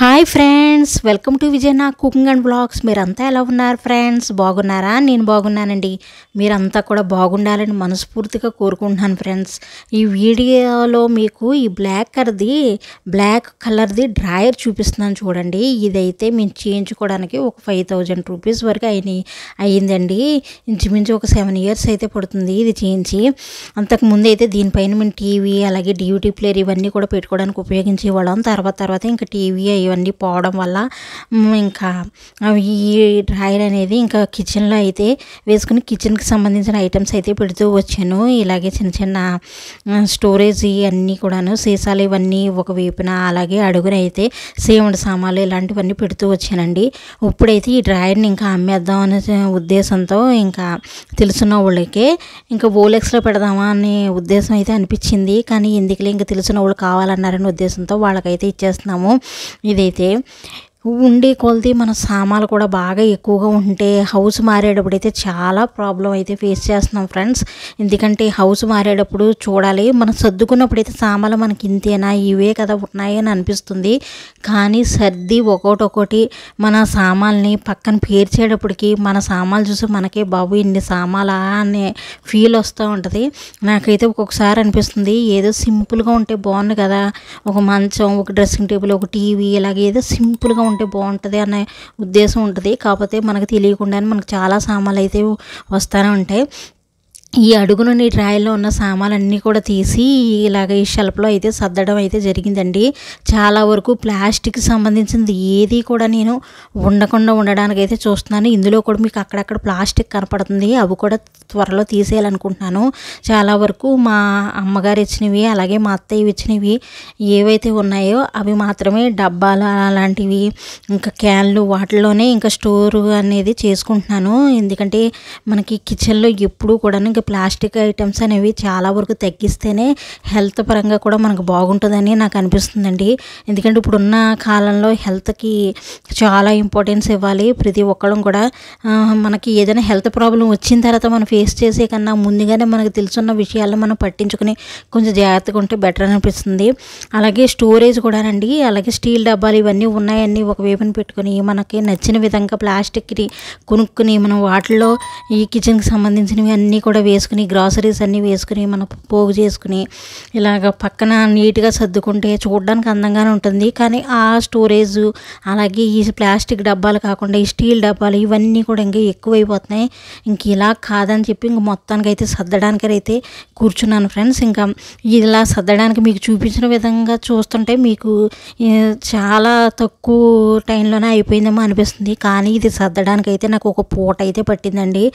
Hi friends, welcome to విజయనా cooking and blogs. మీరంతా ఎలా ఉన్నారు ఫ్రెండ్స్? బాగున్నారా? నేను బాగున్నానండి. మీరంతా కూడా బాగుండాలని మనస్ఫూర్తిగా కోరుకుంటున్నాను ఫ్రెండ్స్. ఈ వీడియోలో మీకు ఈ బ్లాక్ కలర్ది డ్రాయర్ చూపిస్తున్నాను చూడండి. ఇదైతే మేము చేయించుకోవడానికి ఒక 5000 రూపీస్ వరకు అయ్యిందండి. ఇంచుమించు ఒక 7 years అయితే పడుతుంది ఇది చేయించి. అంతకుముందు అయితే దీనిపైన మేము టీవీ అలాగే DVD ప్లేయర్ ఇవన్నీ కూడా పెట్టుకోవడానికి ఉపయోగించేవాళ్ళం. తర్వాత ఇంకా టీవీ ఇవన్నీ పోవడం వల్ల ఇంకా ఈ డ్రాయర్ అనేది ఇంకా కిచెన్లో అయితే వేసుకుని కిచెన్కి సంబంధించిన ఐటమ్స్ అయితే పెడుతూ వచ్చాను. ఇలాగే చిన్న స్టోరేజ్ ఇవన్నీ కూడాను సీసాలు ఇవన్నీ ఒక వైపున అలాగే అడుగున అయితే సేవడి సామాన్లు ఇలాంటివన్నీ పెడుతూ వచ్చానండి. ఇప్పుడైతే ఈ డ్రాయర్ని ఇంకా అమ్మేద్దాం అనే ఉద్దేశంతో ఇంకా తెలుసున్న వాళ్ళకే ఇంకా ఓలెక్స్లో పెడదామా అనే ఉద్దేశం అయితే అనిపించింది. కానీ ఎందుకులే ఇంకా తెలిసిన వాళ్ళు కావాలన్నారనే ఉద్దేశంతో వాళ్ళకైతే ఇచ్చేస్తున్నాము. ఇదైతే ఉండే కొలది మన సామాన్లు కూడా బాగా ఎక్కువగా ఉంటే హౌస్ మారేటప్పుడు అయితే చాలా ప్రాబ్లం అయితే ఫేస్ చేస్తున్నాం ఫ్రెండ్స్. ఎందుకంటే హౌస్ మారేటప్పుడు చూడాలి, మనం సర్దుకున్నప్పుడు అయితే సామాన్లు మనకి ఇంతేనా ఇవే కదా ఉన్నాయి అని అనిపిస్తుంది. కానీ సర్ది ఒక్కొక్కటి మన సామాన్ని పక్కన పేర్చేటప్పటికి మన సామాన్లు చూసి మనకే బాబు ఇన్ని సామాలా అనే ఫీల్ వస్తూ ఉంటుంది. నాకైతే ఒక్కొక్కసారి అనిపిస్తుంది ఏదో సింపుల్గా ఉంటే బాగుంది కదా, ఒక మంచం, ఒక డ్రెస్సింగ్ టేబుల్, ఒక టీవీ ఇలాగే ఏదో సింపుల్గా ఉంటే బాగుంటుంది అనే ఉద్దేశం ఉంటుంది. కాకపోతే మనకు తెలియకుండానే మనకు చాలా సామాన్లు అయితే వస్తూనే ఉంటాయి. ఈ అడుగు నుండి డ్రాయర్లో ఉన్న సామాన్లన్నీ కూడా తీసి ఇలాగ ఈ షెల్ఫ్లో అయితే సర్దడం అయితే జరిగిందండి. చాలా వరకు ప్లాస్టిక్ సంబంధించింది ఏది కూడా నేను ఉండకుండా ఉండడానికి అయితే చూస్తున్నాను. ఇందులో కూడా మీకు అక్కడక్కడ ప్లాస్టిక్ కనపడుతుంది, అవి కూడా త్వరలో తీసేయాలనుకుంటున్నాను. చాలా వరకు మా అమ్మగారు ఇచ్చినవి అలాగే మా అత్తయ్య ఇచ్చినవి ఏవైతే ఉన్నాయో అవి మాత్రమే డబ్బాలు అలాంటివి ఇంకా క్యాన్లు వాటిల్లోనే ఇంకా స్టోర్ అనేది చేసుకుంటున్నాను. ఎందుకంటే మనకి కిచెన్లో ఎప్పుడూ కూడా ఇంకా ప్లాస్టిక్ ఐటమ్స్ అనేవి చాలా వరకు తగ్గిస్తేనే హెల్త్ పరంగా కూడా మనకు బాగుంటుందని నాకు అనిపిస్తుందండి. ఎందుకంటే ఇప్పుడున్న కాలంలో హెల్త్కి చాలా ఇంపార్టెన్స్ ఇవ్వాలి. ప్రతి ఒక్కళ్ళం కూడా మనకి ఏదైనా హెల్త్ ప్రాబ్లం వచ్చిన తర్వాత మనం ఫేస్ చేసే కన్నా ముందుగానే మనకు తెలుసున్న విషయాలను మనం పట్టించుకుని కొంచెం జాగ్రత్తగా ఉంటే బెటర్ అనిపిస్తుంది. అలాగే స్టోరేజ్ కూడానండి, అలాగే స్టీల్ డబ్బాలు ఇవన్నీ ఉన్నాయన్నీ ఒక వైపున పెట్టుకుని మనకి నచ్చిన విధంగా ప్లాస్టిక్ని కొనుక్కుని మనం వాటిల్లో ఈ కిచెన్కి సంబంధించినవి అన్నీ కూడా వేసుకుని గ్రాసరీస్ అన్నీ వేసుకుని మనం పోగు చేసుకుని ఇలాగ పక్కన నీట్గా సర్దుకుంటే చూడడానికి అందంగానే ఉంటుంది. కానీ ఆ స్టోరేజ్ అలాగే ఈ ప్లాస్టిక్ డబ్బాలు కాకుండా ఈ స్టీల్ డబ్బాలు ఇవన్నీ కూడా ఇంకా ఎక్కువైపోతున్నాయి. ఇంక ఇలా కాదని చెప్పి ఇంక మొత్తానికి అయితే సర్దడానికి అయితే కూర్చున్నాను ఫ్రెండ్స్. ఇంకా ఇలా సర్దడానికి మీకు చూపించిన విధంగా చూస్తుంటే మీకు చాలా తక్కువ టైంలోనే అయిపోయిందేమో అనిపిస్తుంది. కానీ ఇది సర్దడానికి అయితే నాకు ఒక పూట అయితే పట్టిందండి.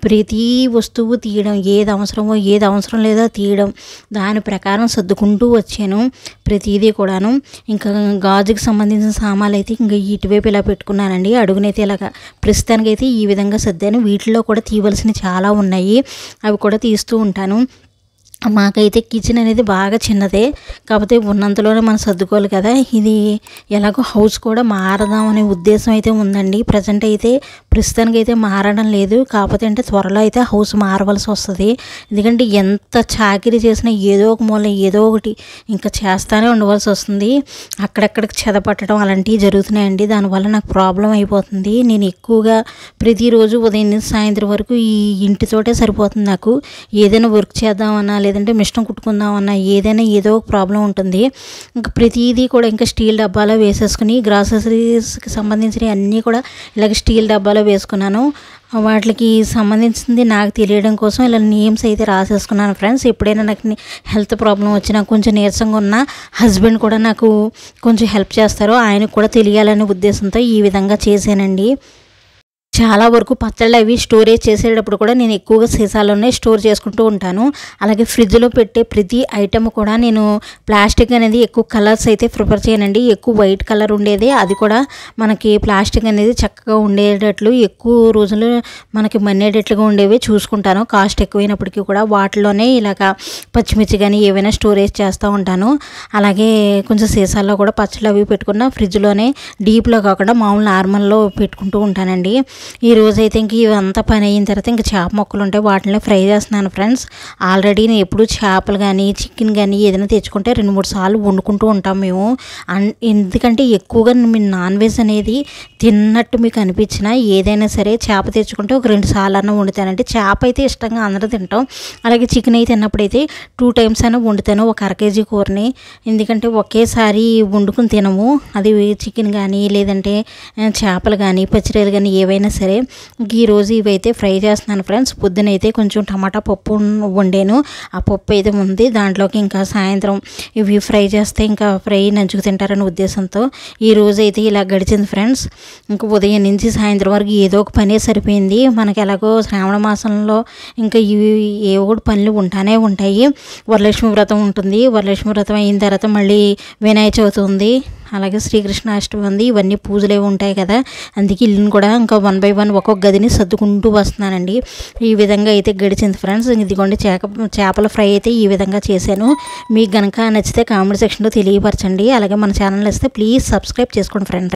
ప్రతి వస్తువు తీయడం, ఏది అవసరమో ఏది అవసరం లేదో తీయడం, దాని ప్రకారం సర్దుకుంటూ వచ్చాను ప్రతిదీ కూడాను. ఇంకా గాజుకి సంబంధించిన సామాన్లు అయితే ఇంకా ఇటువైపు ఇలా పెట్టుకున్నానండి. అడుగునైతే ఇలాగ ప్రస్తుతానికైతే ఈ విధంగా సర్దాను. వీటిలో కూడా తీయవలసినవి చాలా ఉన్నాయి, అవి కూడా తీస్తూ ఉంటాను. మాకైతే కిచెన్ అనేది బాగా చిన్నదే, కాకపోతే ఉన్నంతలోనే మనం సర్దుకోవాలి కదా. ఇది ఎలాగో హౌస్ కూడా మారదాం అనే ఉద్దేశం అయితే ఉందండి. ప్రస్తుతానికైతే మారడం లేదు, కాకపోతే అంటే త్వరలో అయితే హౌస్ మారవలసి వస్తుంది. ఎందుకంటే ఎంత చాకిరీ చేసినా ఏదో ఒక మూల ఏదో ఒకటి ఇంకా చేస్తానే ఉండవలసి వస్తుంది. అక్కడక్కడికి చెదపట్టడం అలాంటివి జరుగుతున్నాయండి. దానివల్ల నాకు ప్రాబ్లం అయిపోతుంది. నేను ఎక్కువగా ప్రతిరోజు ఉదయం నుంచి సాయంత్రం వరకు ఈ ఇంటితోటే సరిపోతుంది. నాకు ఏదైనా వర్క్ చేద్దామన్నా లేదంటే మిషన్ కుట్టుకుందామన్నా ఏదైనా ఏదో ఒక ప్రాబ్లం ఉంటుంది. ఇంకా ప్రతిదీ కూడా ఇంకా స్టీల్ డబ్బాలో వేసేసుకుని గ్రాసరీస్కి సంబంధించినవి అన్నీ కూడా ఇలాగ స్టీల్ డబ్బాలో వేసుకున్నాను. వాటికి సంబంధించింది నాకు తెలియడం కోసం ఇలా నేమ్స్ అయితే రాసేసుకున్నాను ఫ్రెండ్స్. ఎప్పుడైనా నాకు హెల్త్ ప్రాబ్లం వచ్చినా కొంచెం నీరసంగా ఉన్న హస్బెండ్ కూడా నాకు కొంచెం హెల్ప్ చేస్తారు, ఆయనకు కూడా తెలియాలనే ఉద్దేశంతో ఈ విధంగా చేశానండి. చాలా వరకు పచ్చళ్ళు అవి స్టోరేజ్ చేసేటప్పుడు కూడా నేను ఎక్కువగా సీసాలోనే స్టోర్ చేసుకుంటూ ఉంటాను. అలాగే ఫ్రిడ్జ్లో పెట్టే ప్రతి ఐటమ్ కూడా నేను ప్లాస్టిక్ అనేది ఎక్కువ కలర్స్ అయితే ప్రిఫర్ చేయనండి. ఎక్కువ వైట్ కలర్ ఉండేది, అది కూడా మనకి ప్లాస్టిక్ అనేది చక్కగా ఉండేటట్లు ఎక్కువ రోజులు మనకి మన్నేటట్లుగా ఉండేవి చూసుకుంటాను. కాస్ట్ ఎక్కువైనప్పటికీ కూడా వాటిలోనే ఇలాగ పచ్చిమిర్చి కానీ ఏవైనా స్టోరేజ్ చేస్తూ ఉంటాను. అలాగే కొంచెం సీసాల్లో కూడా పచ్చళ్ళు అవి పెట్టుకున్న ఫ్రిడ్జ్లోనే డీప్లో కాకుండా మామూలు నార్మల్లో పెట్టుకుంటూ ఉంటానండి. ఈరోజైతే ఇంక ఇవంతా పని అయిన తర్వాత ఇంక చేప ముక్కలు ఉంటాయి, వాటిని ఫ్రై చేస్తున్నాను ఫ్రెండ్స్. ఆల్రెడీ నేను ఎప్పుడు చేపలు కానీ చికెన్ కానీ ఏదైనా తెచ్చుకుంటే 2-3 సార్లు వండుకుంటూ ఉంటాం మేము. ఎందుకంటే ఎక్కువగా మీ నాన్ వెజ్ అనేది తిన్నట్టు మీకు అనిపించినా ఏదైనా సరే చేప తెచ్చుకుంటే ఒక 2 సార్లు అన్న వండుతానంటే, చేప అయితే ఇష్టంగా అందరూ తింటాం. అలాగే చికెన్ అయితే తిన్నప్పుడైతే 2 టైమ్స్ అయినా వండుతాను ఒక 1/2 kg కూరని. ఎందుకంటే ఒకేసారి వండుకుని తినము, అది చికెన్ కానీ లేదంటే చేపలు కానీ పచ్చిరొయ్యలు కానీ ఏవైనా సరే. ఈరోజు ఇవైతే ఫ్రై చేస్తున్నాను ఫ్రెండ్స్. పొద్దునైతే కొంచెం టమాటా పప్పు వండాను, ఆ పప్పు అయితే ఉంది. దాంట్లోకి ఇంకా సాయంత్రం ఇవి ఫ్రై చేస్తే ఇంకా ఫ్రై నంచుకు తింటారనే ఉద్దేశంతో ఈరోజు అయితే ఇలా గడిచింది ఫ్రెండ్స్. ఇంకా ఉదయం నుంచి సాయంత్రం వరకు ఏదో ఒక పనే సరిపోయింది. మనకి ఎలాగో శ్రావణ మాసంలో ఇంకా ఇవి ఏవో ఒకటి పనులు ఉంటానే ఉంటాయి. వరలక్ష్మి వ్రతం ఉంటుంది, వరలక్ష్మి వ్రతం అయిన తర్వాత మళ్ళీ వినాయక చవితి ఉంది, అలాగే శ్రీకృష్ణాష్టమి ఉంది. ఇవన్నీ పూజలు ఏవి ఉంటాయి కదా, అందుకే ఇల్లుని కూడా ఇంకా 1 by 1 ఒక్కొక్క గదిని సర్దుకుంటూ వస్తున్నానండి. ఈ విధంగా అయితే గడిచింది ఫ్రెండ్స్. ఇదిగోండి చేపల ఫ్రై అయితే ఈ విధంగా చేశాను. మీకు కనుక నచ్చితే కామెంట్ సెక్షన్లో తెలియపరచండి. అలాగే మన ఛానల్ నచ్చితే ప్లీజ్ సబ్స్క్రైబ్ చేసుకోండి ఫ్రెండ్స్.